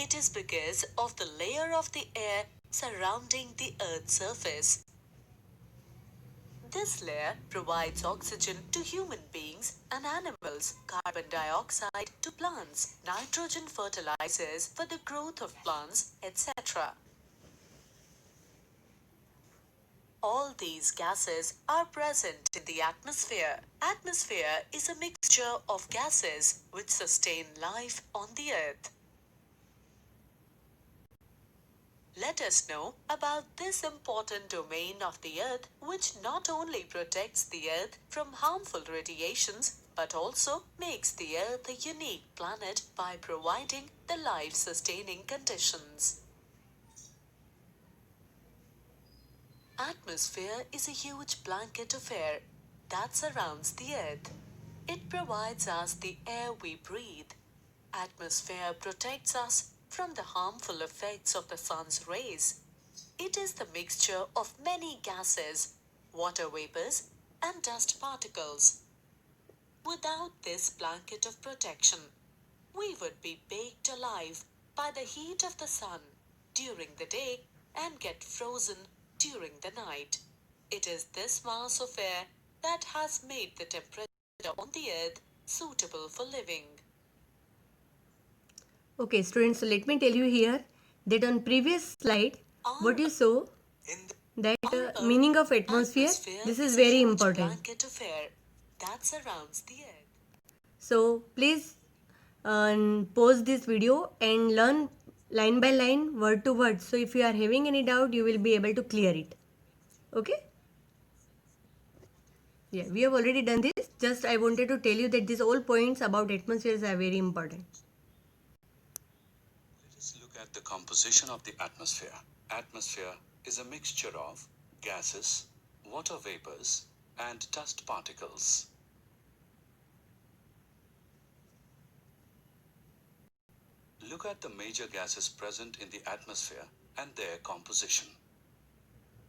It is because of the layer of the air surrounding the Earth's surface. This layer provides oxygen to human beings and animals, carbon dioxide to plants, nitrogen fertilizers for the growth of plants, etc. All these gases are present in the atmosphere. Atmosphere is a mixture of gases which sustain life on the Earth. Let us know about this important domain of the Earth which not only protects the Earth from harmful radiations but also makes the Earth a unique planet by providing the life-sustaining conditions. Atmosphere is a huge blanket of air that surrounds the Earth. It provides us the air we breathe. Atmosphere protects us from the harmful effects of the sun's rays. It is the mixture of many gases, water vapors, and dust particles. Without this blanket of protection, we would be baked alive by the heat of the sun during the day and get frozen during the night. It is this mass of air that has made the temperature on the Earth suitable for living. Okay, students, so let me tell you here that on previous slide, what you saw, that meaning of atmosphere, this is very important. Blanket of air that surrounds the Earth. So please pause this video and learn line by line, word to word. So if you are having any doubt, you will be able to clear it. Okay? Yeah, we have already done this. Just I wanted to tell you that these all points about atmospheres are very important. Let us look at the composition of the atmosphere. Atmosphere is a mixture of gases, water vapors, and dust particles. Look at the major gases present in the atmosphere and their composition.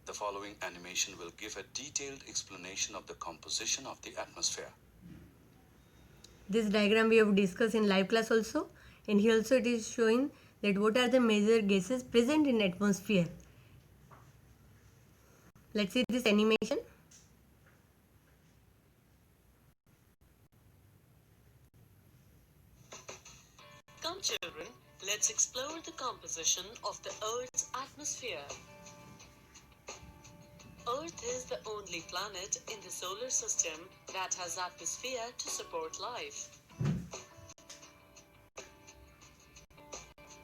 The following animation will give a detailed explanation of the composition of the atmosphere. This diagram we have discussed in live class also, and here also it is showing that what are the major gases present in atmosphere. Let's see this animation. Come children, let's explore the composition of the Earth's atmosphere. Earth is the only planet in the solar system that has atmosphere to support life.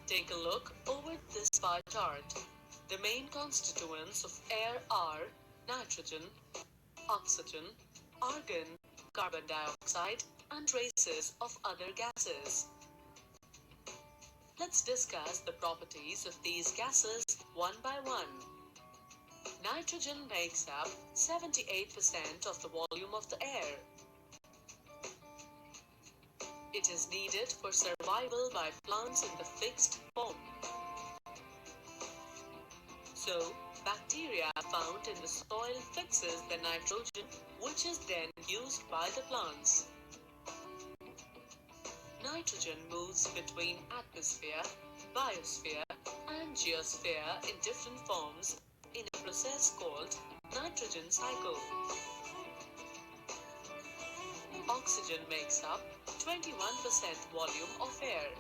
Take a look over this bar chart. The main constituents of air are nitrogen, oxygen, argon, carbon dioxide, and traces of other gases. Let's discuss the properties of these gases one by one. Nitrogen makes up 78% of the volume of the air. It is needed for survival by plants in the fixed form. So, bacteria found in the soil fixes the nitrogen, which is then used by the plants. Nitrogen moves between atmosphere, biosphere, and geosphere in different forms in a process called nitrogen cycle. Oxygen makes up 21% volume of air.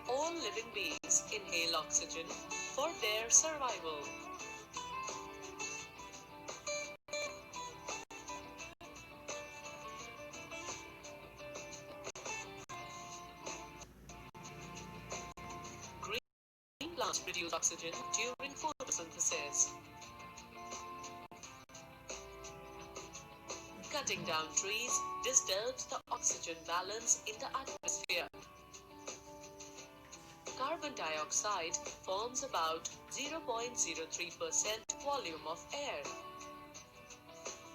All living beings inhale oxygen for their survival. Green plants produce oxygen during photosynthesis. Cutting down trees disturbs the oxygen balance in the atmosphere. Carbon dioxide forms about 0.03% volume of air.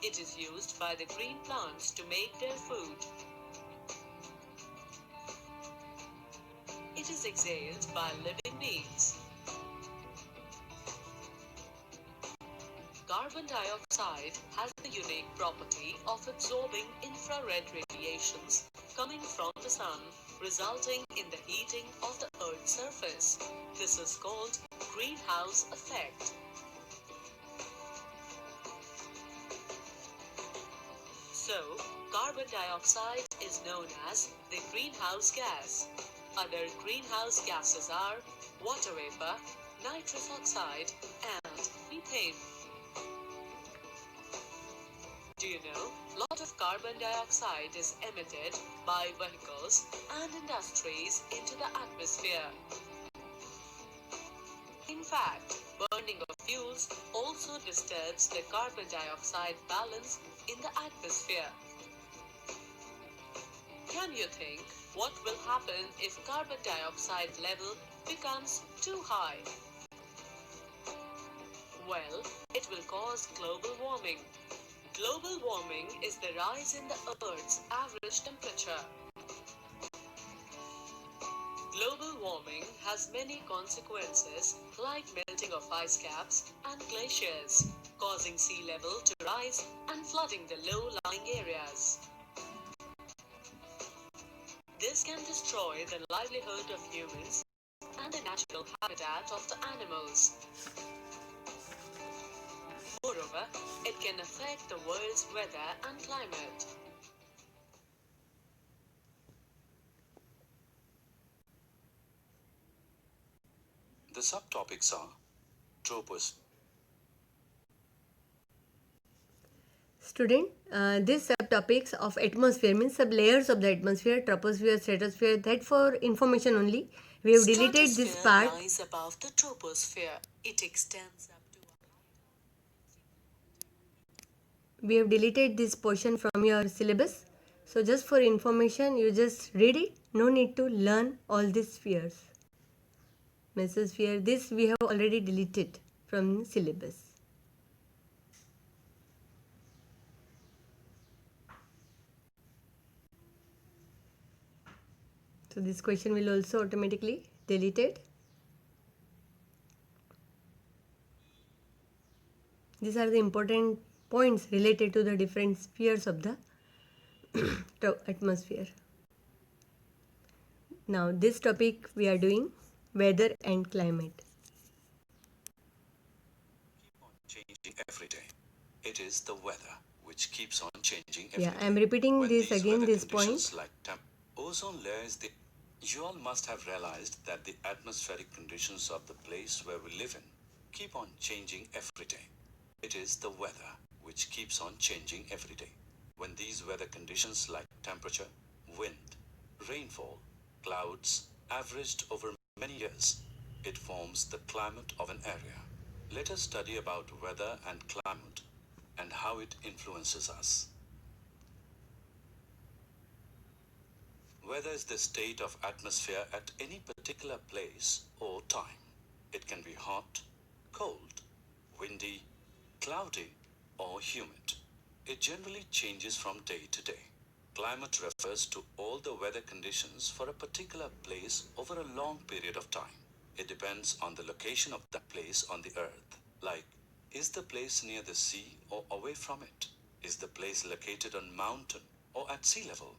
It is used by the green plants to make their food. It is exhaled by living beings. Carbon dioxide has the unique property of absorbing infrared radiations coming from the sun resulting in the heating of the Earth's surface. This is called greenhouse effect. So, carbon dioxide is known as the greenhouse gas. Other greenhouse gases are water vapor, nitrous oxide, and methane. Do you know, lot of carbon dioxide is emitted by vehicles and industries into the atmosphere. In fact, burning of fuels also disturbs the carbon dioxide balance in the atmosphere. Can you think what will happen if carbon dioxide level becomes too high? Well, it will cause global warming. Global warming is the rise in the Earth's average temperature. Global warming has many consequences like melting of ice caps and glaciers, causing sea level to rise and flooding the low-lying areas. This can destroy the livelihood of humans and the natural habitat of the animals. Moreover, it can affect the world's weather and climate. The subtopics are troposphere. Student, these subtopics of atmosphere means sub-layers of the atmosphere, troposphere, stratosphere, that for information only. We have deleted this Stratosphere part. lies above the troposphere. It extends up to We have deleted this portion from your syllabus. So just for information, you just read it. No need to learn all these spheres. Mesosphere, this we have already deleted from syllabus. So this question will also automatically deleted. These are the important points related to the different spheres of the atmosphere. Now this topic we are doing weather and climate. Changing every day. It is the weather which keeps on changing every Yeah, day. I am repeating When this these again, weather this conditions point. like ozone layer is the. You all must have realized that the atmospheric conditions of the place where we live in keep on changing every day. It is the weather which keeps on changing every day. When these weather conditions like temperature, wind, rainfall, clouds averaged over many years, it forms the climate of an area. Let us study about weather and climate and how it influences us. Weather is the state of atmosphere at any particular place or time. It can be hot, cold, windy, cloudy, or humid. It generally changes from day to day. Climate refers to all the weather conditions for a particular place over a long period of time. It depends on the location of that place on the earth. Like, is the place near the sea or away from it? Is the place located on mountain or at sea level?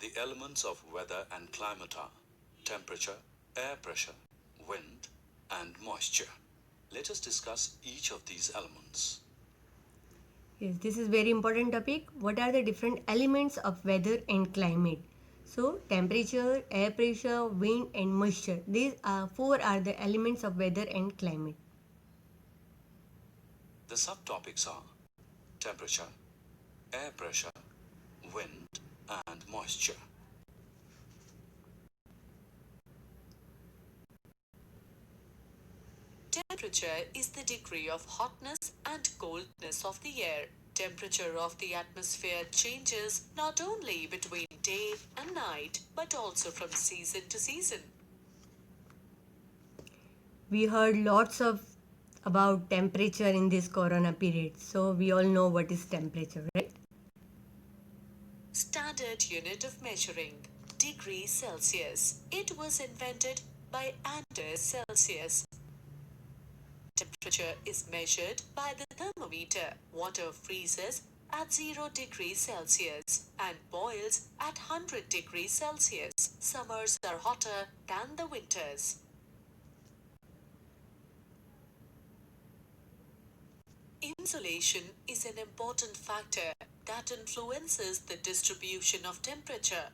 The elements of weather and climate are temperature, air pressure, wind, and moisture. Let us discuss each of these elements. Yes, this is very important topic. What are the different elements of weather and climate? So temperature, air pressure, wind and moisture. These four are the elements of weather and climate. The subtopics are temperature, air pressure, wind, and moisture. temperature is the degree of hotness and coldness of the air. Temperature of the atmosphere changes not only between day and night but also from season to season. We heard lots of about temperature in this corona period. So we all know what is temperature, right? Standard unit of measuring, degree Celsius. It was invented by Anders Celsius. Temperature is measured by the thermometer. Water freezes at 0 degrees Celsius and boils at 100 degrees Celsius. Summers are hotter than the winters. Insolation is an important factor that influences the distribution of temperature.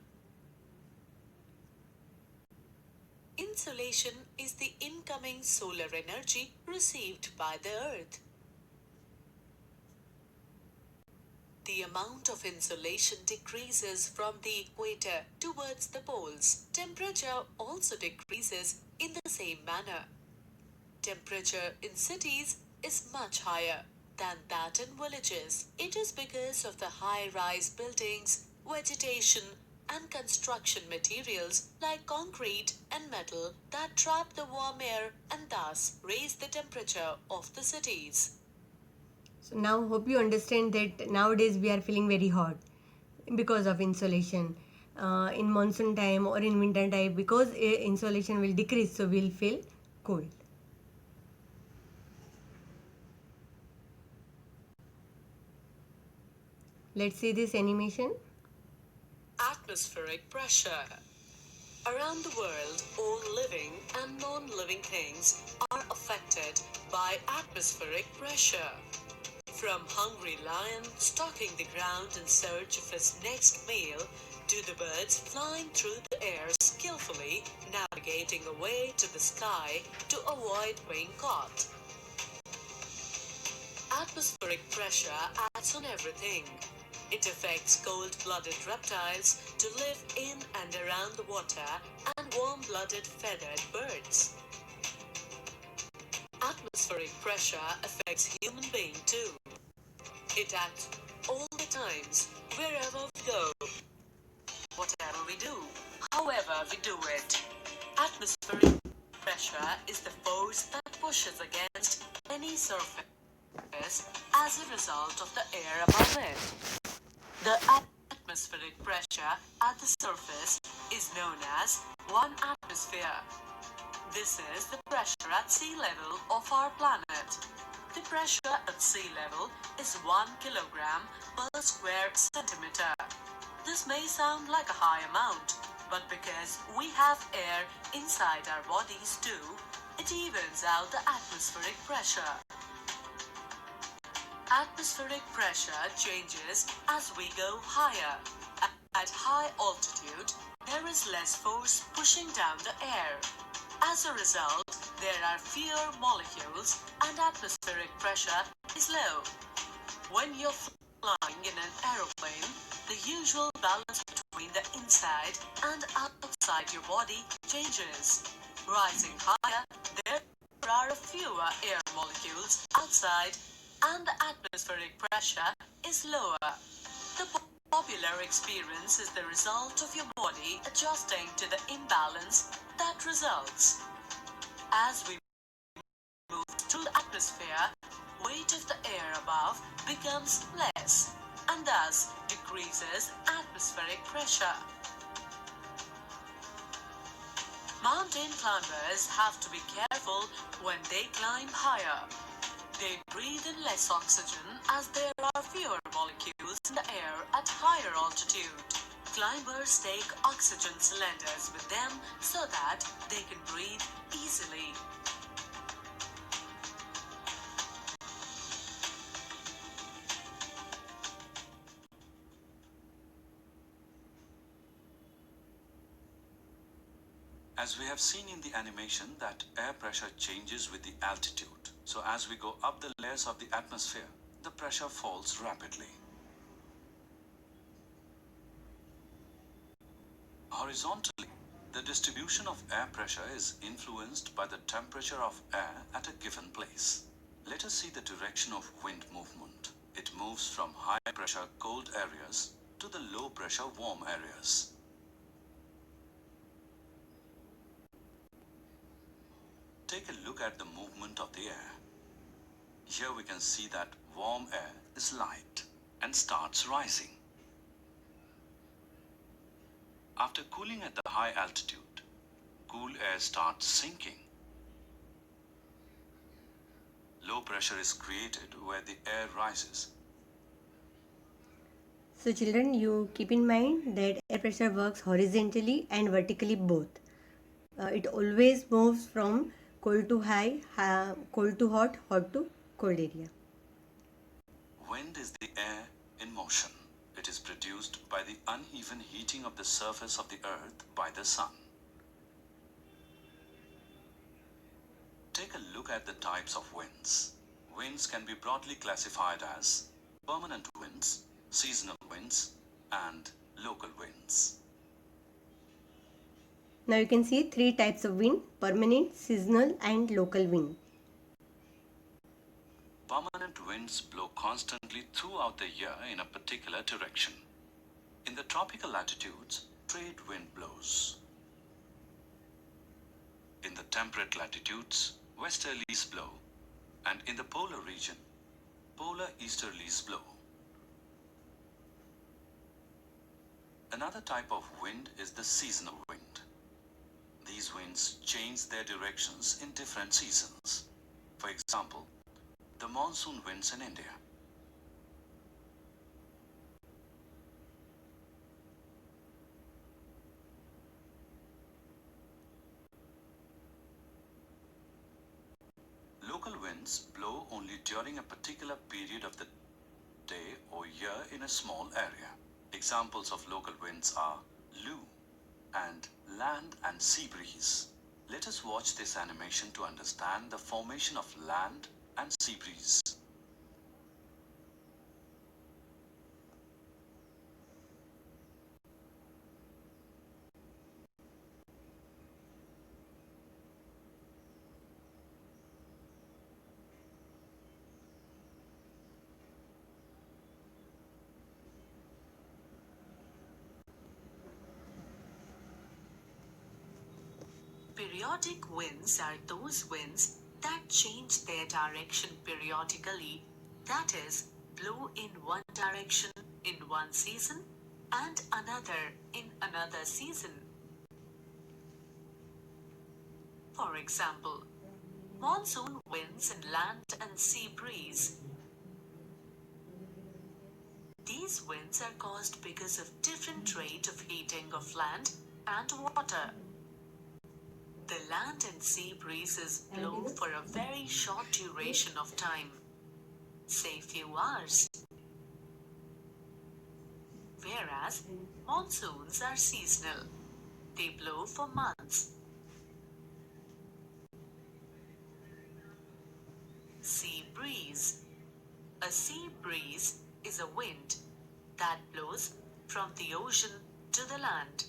Insolation is the incoming solar energy received by the Earth. The amount of insolation decreases from the equator towards the poles. Temperature also decreases in the same manner. Temperature in cities is much higher than that in villages. It is because of the high-rise buildings, vegetation, and construction materials like concrete and metal that trap the warm air and thus raise the temperature of the cities. So now hope you understand that nowadays we are feeling very hot because of insolation. In monsoon time or in winter time, because insolation will decrease, so we'll feel cold. Let's see this animation. Atmospheric pressure. Around the world, all living and non-living things are affected by atmospheric pressure. From hungry lion stalking the ground in search of his next meal to the birds flying through the air skillfully navigating away to the sky to avoid being caught. Atmospheric pressure acts on everything. It affects cold-blooded reptiles to live in and around the water and warm-blooded feathered birds. Atmospheric pressure affects human being too. It acts all the times, wherever we go, whatever we do, however we do it. Atmospheric pressure is the force that pushes against any surface as a result of the air above it. The atmospheric pressure at the surface is known as 1 atmosphere. This is the pressure at sea level of our planet. The pressure at sea level is 1 kilogram per square centimeter. This may sound like a high amount, but because we have air inside our bodies too, it evens out the atmospheric pressure. Atmospheric pressure changes as we go higher. At high altitude, there is less force pushing down the air. As a result, there are fewer molecules and atmospheric pressure is low. When you're flying in an aeroplane, the usual balance between the inside and outside your body changes. Rising higher, there are fewer air molecules outside and the atmospheric pressure is lower. The popular experience is the result of your body adjusting to the imbalance that results. As we move through the atmosphere, weight of the air above becomes less and thus decreases atmospheric pressure. Mountain climbers have to be careful when they climb higher. They breathe in less oxygen as there are fewer molecules in the air at higher altitude. Climbers take oxygen cylinders with them so that they can breathe easily. As we have seen in the animation that air pressure changes with the altitude. So as we go up the layers of the atmosphere, the pressure falls rapidly. Horizontally, the distribution of air pressure is influenced by the temperature of air at a given place. Let us see the direction of wind movement. It moves from high pressure cold areas to the low pressure warm areas. Take a look at the movement of the air. Here we can see that warm air is light and starts rising. After cooling at the high altitude, cool air starts sinking. Low pressure is created where the air rises. So children, you keep in mind that air pressure works horizontally and vertically both. It always moves from cold to high, cold to hot, hot to cold area. Wind is the air in motion. It is produced by the uneven heating of the surface of the earth by the sun. Take a look at the types of winds. Winds can be broadly classified as permanent winds, seasonal winds, and local winds. Now you can see three types of wind: permanent, seasonal and local wind. Permanent winds blow constantly throughout the year in a particular direction. In the tropical latitudes, trade wind blows. In the temperate latitudes, westerlies blow, and in the polar region, polar easterlies blow. Another type of wind is the seasonal wind. These winds change their directions in different seasons. For example, the monsoon winds in India. Local winds blow only during a particular period of the day or year in a small area. Examples of local winds are Lu and land and sea breeze. Let us watch this animation to understand the formation of land and sea breeze. Periodic winds are those winds that change their direction periodically, that is, blow in one direction in one season and another in another season. For example, monsoon winds and land and sea breeze. These winds are caused because of different rate of heating of land and water. The land and sea breezes blow for a very short duration of time, say few hours. Whereas monsoons are seasonal. They blow for months. Sea breeze. A sea breeze is a wind that blows from the ocean to the land.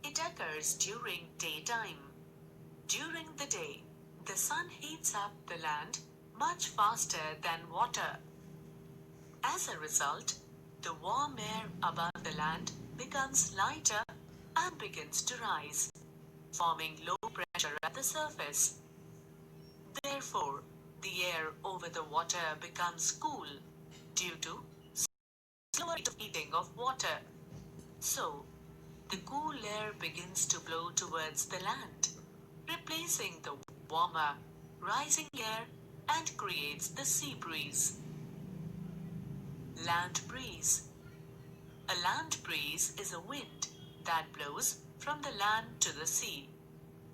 It occurs during daytime. During the day, the sun heats up the land much faster than water. As a result, the warm air above the land becomes lighter and begins to rise, forming low pressure at the surface. Therefore, the air over the water becomes cool due to slower rate of heating of water. So, the cool air begins to blow towards the land, replacing the warmer, rising air and creates the sea breeze. Land breeze. A land breeze is a wind that blows from the land to the sea.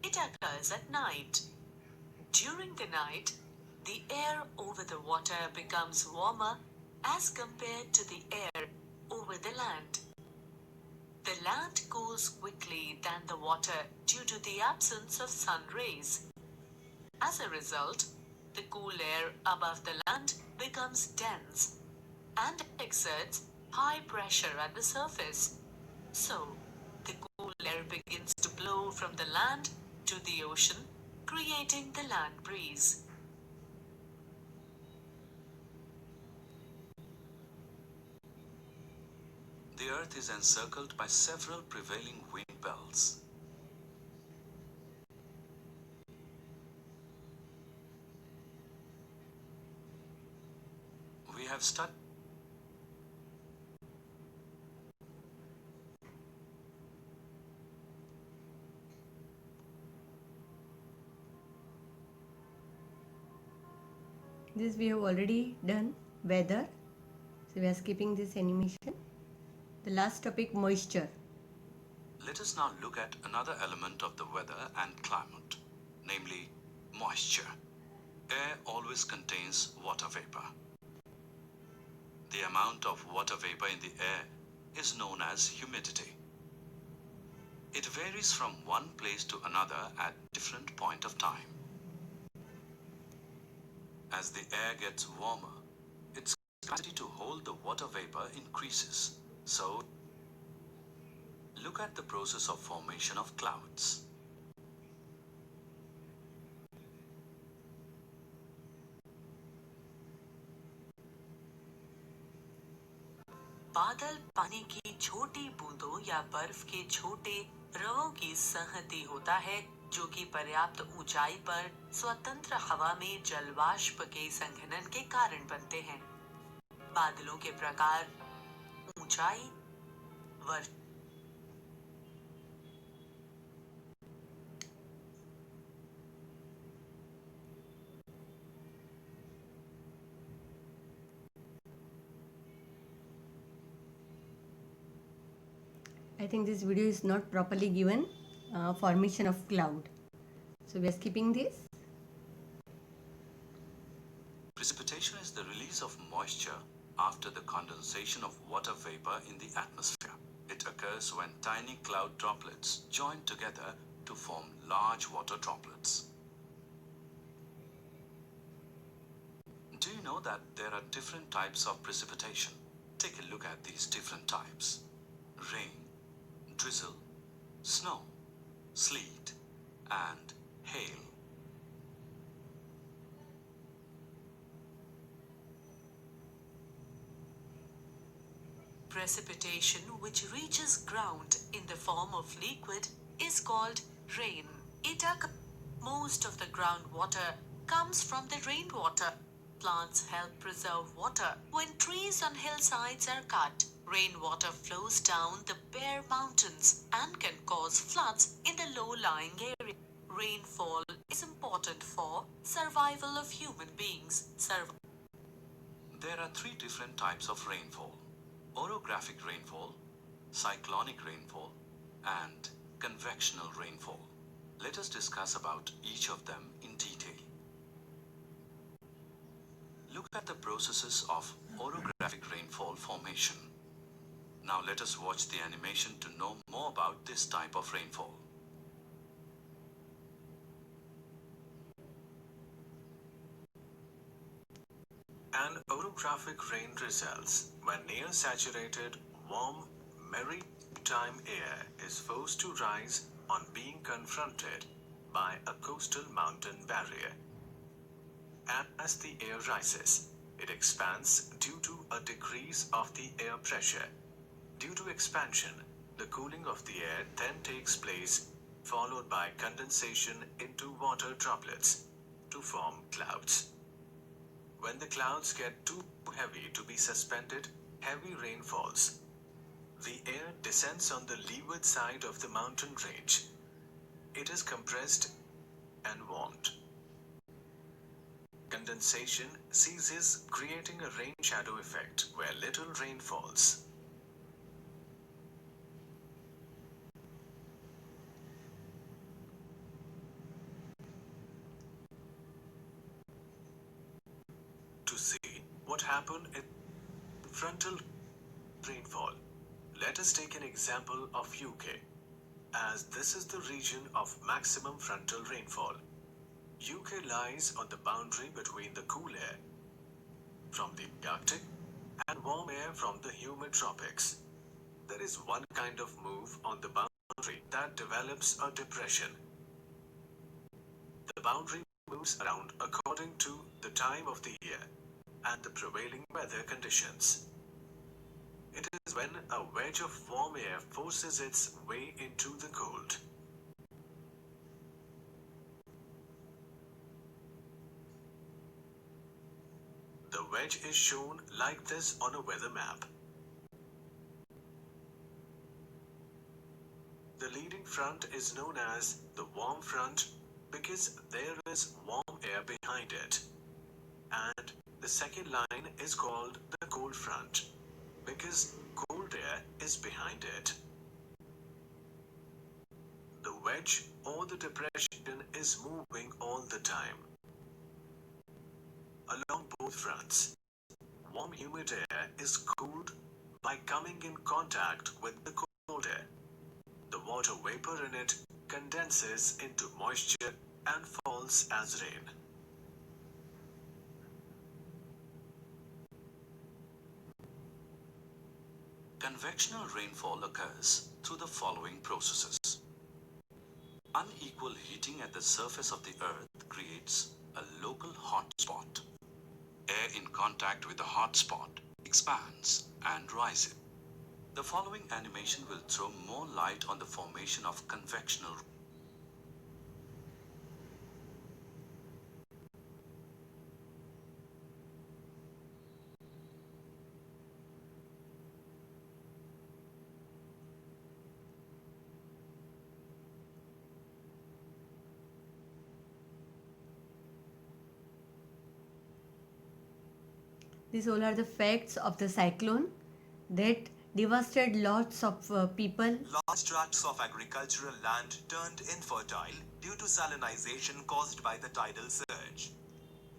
It occurs at night. During the night, the air over the water becomes warmer as compared to the air over the land. The land cools quickly than the water due to the absence of sun rays. As a result, the cool air above the land becomes dense and exerts high pressure at the surface. So, the cool air begins to blow from the land to the ocean, creating the land breeze. The earth is encircled by several prevailing wind belts. We have studied This we have already done, weather. So we are skipping this animation. The last topic, moisture. Let us now look at another element of the weather and climate, namely moisture. Air always contains water vapor. The amount of water vapor in the air is known as humidity. It varies from one place to another at different point of time. As the air gets warmer, its capacity to hold the water vapor increases. So, look at the process of formation of clouds. बादल पानी की छोटी बूंदों या बर्फ के छोटे रवों की संहति होता है, जो कि पर्याप्त ऊंचाई पर स्वतंत्र हवा में जलवाष्प के संघनन के कारण बनते हैं। बादलों के प्रकार, ऊंचाई, वर्ष I think this video is not properly given. Formation of cloud. So we are skipping this. Precipitation is the release of moisture after the condensation of water vapor in the atmosphere. It occurs when tiny cloud droplets join together to form large water droplets. Do you know that there are different types of precipitation? Take a look at these different types: rain, drizzle, snow, sleet, and hail. Precipitation, which reaches ground in the form of liquid, is called rain. Most of the groundwater comes from the rainwater. Plants help preserve water. When trees on hillsides are cut, rainwater flows down the bare mountains and can cause floods in the low-lying area. Rainfall is important for survival of human beings. There are three different types of rainfall: orographic rainfall, cyclonic rainfall, and convectional rainfall. Let us discuss about each of them in detail. Look at the processes of orographic rainfall formation. Now let us watch the animation to know more about this type of rainfall. An orographic rain results when near saturated, warm, maritime air is forced to rise on being confronted by a coastal mountain barrier. And as the air rises, it expands due to a decrease of the air pressure. Due to expansion, the cooling of the air then takes place, followed by condensation into water droplets to form clouds. When the clouds get too heavy to be suspended, heavy rain falls. The air descends on the leeward side of the mountain range. It is compressed and warmed. Condensation ceases, creating a rain shadow effect where little rain falls. To see what happened in frontal rainfall, let us take an example of UK, as this is the region of maximum frontal rainfall. UK lies on the boundary between the cool air from the Arctic and warm air from the humid tropics. There is one kind of move on the boundary that develops a depression. The boundary moves around according to the time of the year and the prevailing weather conditions. It is when a wedge of warm air forces its way into the cold. The wedge is shown like this on a weather map. The leading front is known as the warm front because there is warm air behind it. And the second line is called the cold front because cold cold air is behind it. The wedge or the depression is moving all the time. Along both fronts, warm humid air is cooled by coming in contact with the cold air. The water vapor in it condenses into moisture and falls as rain. Convectional rainfall occurs through the following processes. Unequal heating at the surface of the earth creates a local hot spot. Air in contact with the hot spot expands and rises. The following animation will throw more light on the formation of convectional. These all are the facts of the cyclone that devastated lots of people. Large tracts of agricultural land turned infertile due to salinization caused by the tidal surge.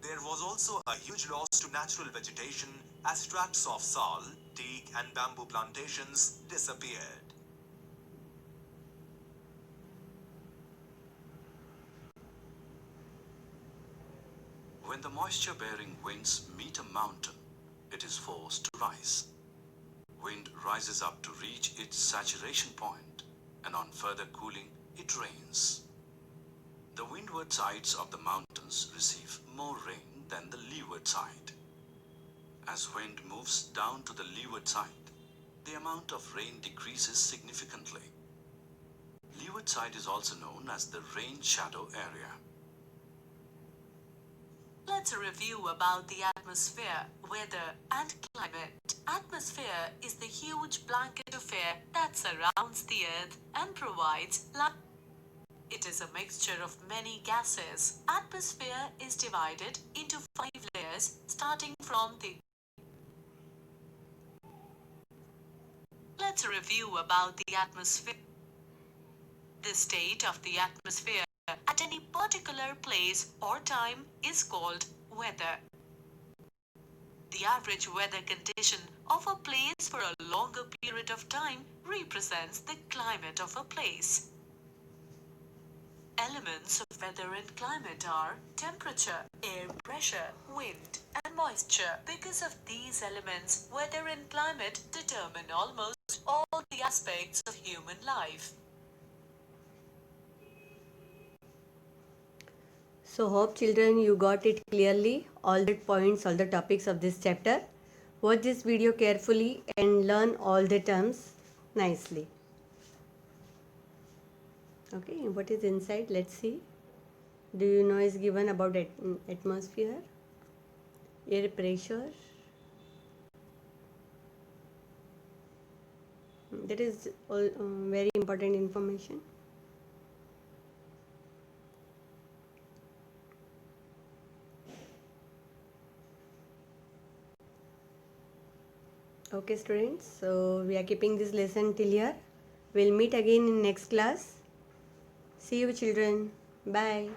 There was also a huge loss to natural vegetation as tracts of sal, teak and bamboo plantations disappeared. When the moisture-bearing winds meet a mountain, it is forced to rise. Wind rises up to reach its saturation point, and on further cooling, it rains. The windward sides of the mountains receive more rain than the leeward side. As wind moves down to the leeward side, the amount of rain decreases significantly. Leeward side is also known as the rain shadow area. Let's review about the atmosphere, weather and climate. Atmosphere is the huge blanket of air that surrounds the earth and provides light. It is a mixture of many gases. Atmosphere is divided into 5 layers starting from the. Let's review about the atmosphere. The state of the atmosphere at any particular place or time is called weather. The average weather condition of a place for a longer period of time represents the climate of a place. Elements of weather and climate are temperature, air pressure, wind, and moisture. Because of these elements, weather and climate determine almost all the aspects of human life. So hope children you got it clearly, all the points, all the topics of this chapter. Watch this video carefully and learn all the terms nicely. Okay, what is inside? Let's see. Do you know is given about atmosphere, air pressure. That is all very important information. Okay students, so we are keeping this lesson till here. We'll meet again in next class. See you children. Bye.